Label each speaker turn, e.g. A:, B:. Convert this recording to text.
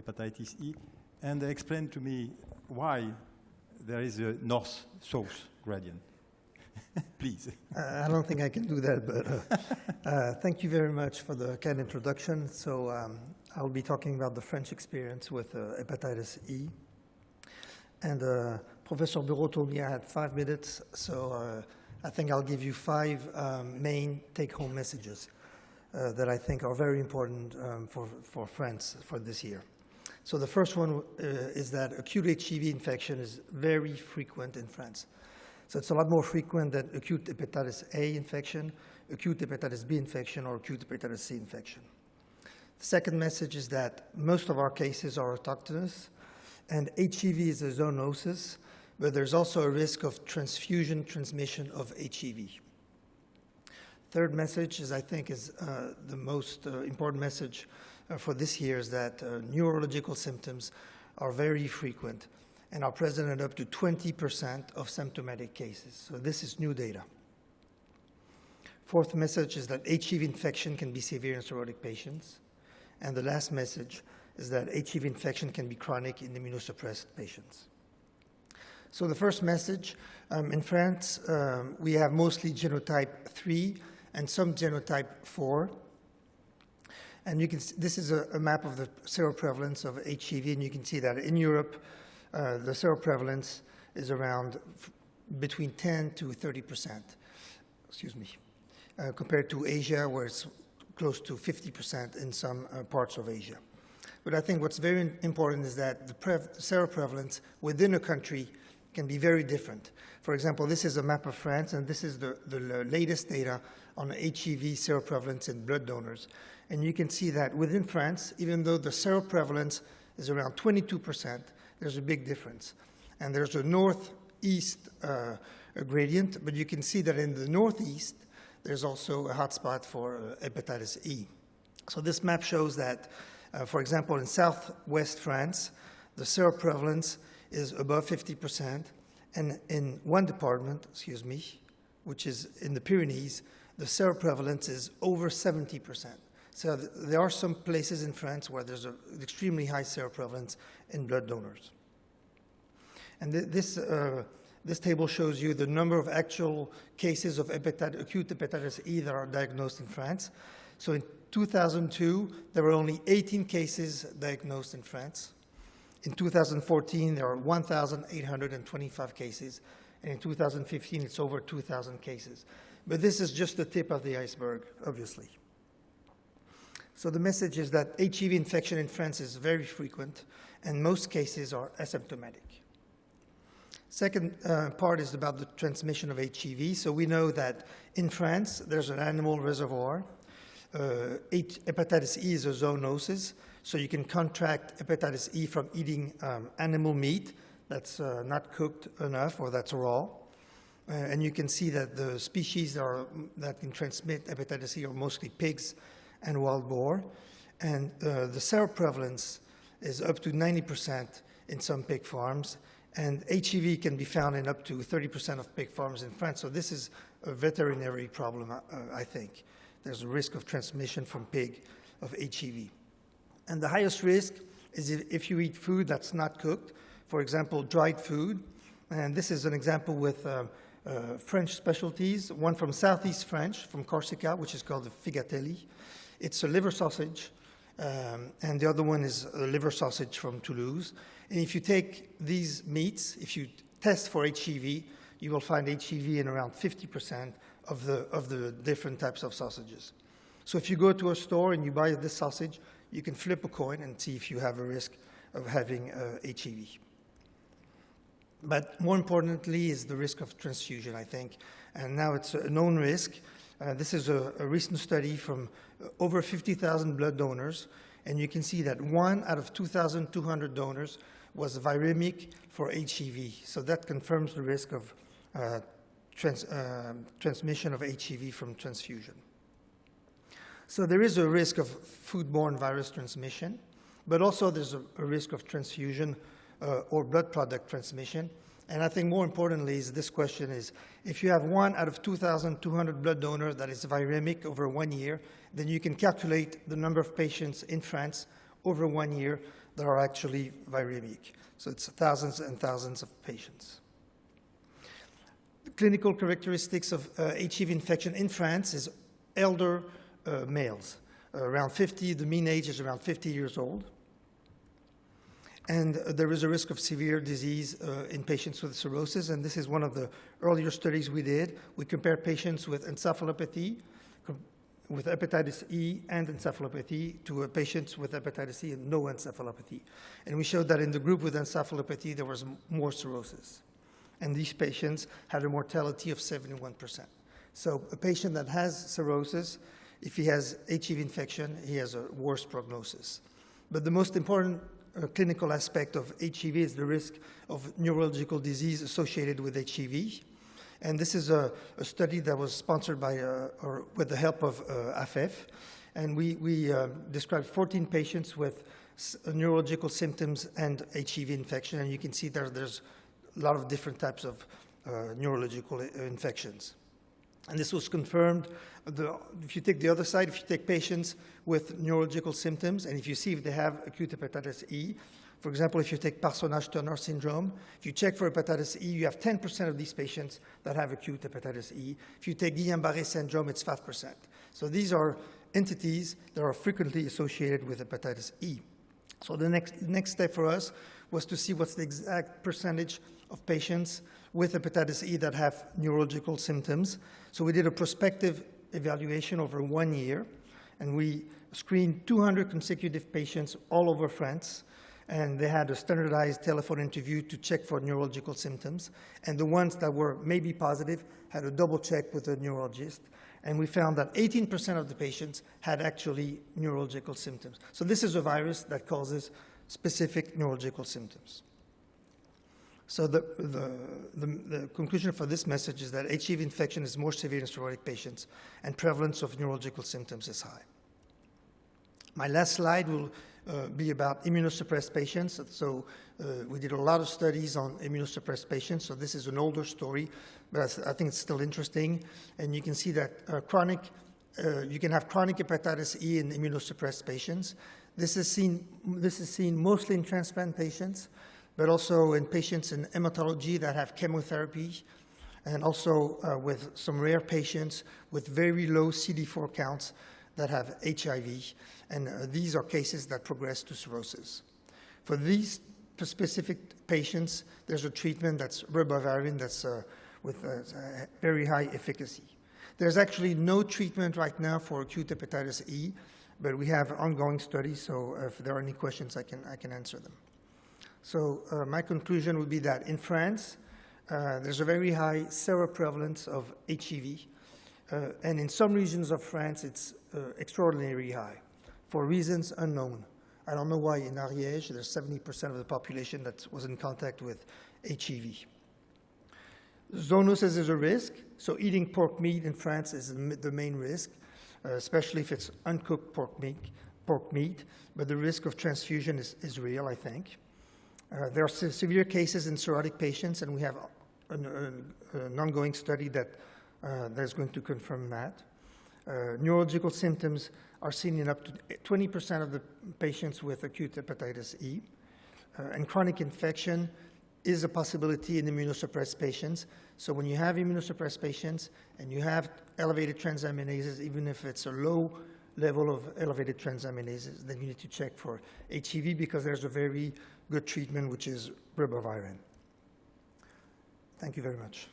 A: hepatitis E, and explain to me why there is a north-south gradient. Please.
B: I don't think I can do that, but thank you very much for the kind introduction. So I'll be talking about the French experience with hepatitis E. And Professor Bureau told me I had 5 minutes, so I think I'll give you 5 main take-home messages that I think are very important for France for this year. So the first one is that acute HIV infection is very frequent in France. So it's a lot more frequent than acute hepatitis A infection, acute hepatitis B infection, or acute hepatitis C infection. The second message is that most of our cases are autochthonous, and HIV is a zoonosis, but there's also a risk of transfusion transmission of HIV. Third message is, I think, is the most important message for this year is that neurological symptoms are very frequent and are present in up to 20% of symptomatic cases. So this is new data. Fourth message is that HIV infection can be severe in cirrhotic patients. And the last message is that HIV infection can be chronic in immunosuppressed patients. So the first message, in France, we have mostly genotype 3 and some genotype 4. And you can this is a map of the seroprevalence of HIV, and you can see that in Europe, the seroprevalence is around between 10 to 30%, compared to Asia, where it's close to 50% in some parts of Asia. But I think what's very important is that the seroprevalence within a country can be very different. For example, this is a map of France, and this is the latest data on HIV seroprevalence in blood donors. And you can see that within France, even though the seroprevalence is around 22%, there's a big difference. And there's a northeast gradient, but you can see that in the northeast, there's also a hotspot for hepatitis E. So this map shows that, for example, in southwest France, the seroprevalence is above 50%, and in one department, which is in the Pyrenees, the seroprevalence is over 70%. So there are some places in France where there's an extremely high seroprevalence in blood donors. And this table shows you the number of actual cases of acute hepatitis E that are diagnosed in France. So in 2002, there were only 18 cases diagnosed in France. In 2014, there are 1,825 cases. And in 2015, it's over 2,000 cases. But this is just the tip of the iceberg, obviously. So the message is that HIV infection in France is very frequent, and most cases are asymptomatic. Second part is about the transmission of HIV. So we know that in France, there's an animal reservoir. Hepatitis E is a zoonosis, so you can contract hepatitis E from eating animal meat that's not cooked enough or that's raw. And you can see that the species that can transmit hepatitis E are mostly pigs and wild boar. And the seroprevalence is up to 90% in some pig farms. And HIV can be found in up to 30% of pig farms in France. So this is a veterinary problem, I think. There's a risk of transmission from pig of HIV. And the highest risk is if you eat food that's not cooked, for example, dried food. And this is an example with French specialties, one from Southeast French, from Corsica, which is called the figatelli. It's a liver sausage, and the other one is a liver sausage from Toulouse. And if you take these meats, if you test for HIV, you will find HIV in around 50% of the different types of sausages. So if you go to a store and you buy this sausage, you can flip a coin and see if you have a risk of having HIV. But more importantly is the risk of transfusion, I think. And now it's a known risk. This is a recent study from over 50,000 blood donors, and you can see that 1 out of 2,200 donors was viremic for HIV. So that confirms the risk of transmission of HIV from transfusion. So there is a risk of foodborne virus transmission, but also there's a risk of transfusion or blood product transmission. And I think more importantly is this question is, if you have 1 out of 2,200 blood donors that is viremic over 1 year, then you can calculate the number of patients in France over 1 year that are actually viremic. So it's thousands and thousands of patients. The clinical characteristics of HIV infection in France is elder males, around 50. The mean age is around 50 years old. And there is a risk of severe disease in patients with cirrhosis, and this is one of the earlier studies we did. We compared patients with encephalopathy, with hepatitis E and encephalopathy, to patients with hepatitis C and no encephalopathy. And we showed that in the group with encephalopathy, there was more cirrhosis. And these patients had a mortality of 71%. So a patient that has cirrhosis, if he has HIV infection, he has a worse prognosis. But the most important clinical aspect of HIV is the risk of neurological disease associated with HIV. And this is a study that was sponsored by, or with the help of AFEF. And we described 14 patients with neurological symptoms and HIV infection. And you can see there's a lot of different types of neurological infections. And this was confirmed. If you take the other side, if you take patients with neurological symptoms, and if you see if they have acute hepatitis E, for example, if you take Parsonage-Turner syndrome, if you check for hepatitis E, you have 10% of these patients that have acute hepatitis E. If you take Guillain-Barré syndrome, it's 5%. So these are entities that are frequently associated with hepatitis E. So the next step for us was to see what's the exact percentage of patients with hepatitis E that have neurological symptoms. So we did a prospective evaluation over 1 year, and we screened 200 consecutive patients all over France, and they had a standardized telephone interview to check for neurological symptoms. And the ones that were maybe positive had a double check with a neurologist, and we found that 18% of the patients had actually neurological symptoms. So this is a virus that causes specific neurological symptoms. So the conclusion for this message is that HIV infection is more severe in cirrhotic patients, and prevalence of neurological symptoms is high. My last slide will be about immunosuppressed patients. So we did a lot of studies on immunosuppressed patients. So this is an older story, but I think it's still interesting. And you can see that you can have chronic hepatitis E in immunosuppressed patients. This is seen mostly in transplant patients, but also in patients in hematology that have chemotherapy, and also with some rare patients with very low CD4 counts that have HIV. And these are cases that progress to cirrhosis. For these specific patients, there's a treatment that's ribavirin that's with very high efficacy. There's actually no treatment right now for acute hepatitis E, but we have ongoing studies, so if there are any questions, I can answer them. So my conclusion would be that in France, there's a very high seroprevalence of HIV, and in some regions of France, it's extraordinarily high for reasons unknown. I don't know why in Ariège, there's 70% of the population that was in contact with HIV. Zoonosis is a risk, so eating pork meat in France is the main risk, especially if it's uncooked pork meat, but the risk of transfusion is real, I think. There are severe cases in cirrhotic patients, and we have an ongoing study that's going to confirm that. Neurological symptoms are seen in up to 20% of the patients with acute hepatitis E. And chronic infection is a possibility in immunosuppressed patients. So when you have immunosuppressed patients and you have elevated transaminases, even if it's a low level of elevated transaminases, then you need to check for HIV because there's a very good treatment, which is ribavirin. Thank you very much.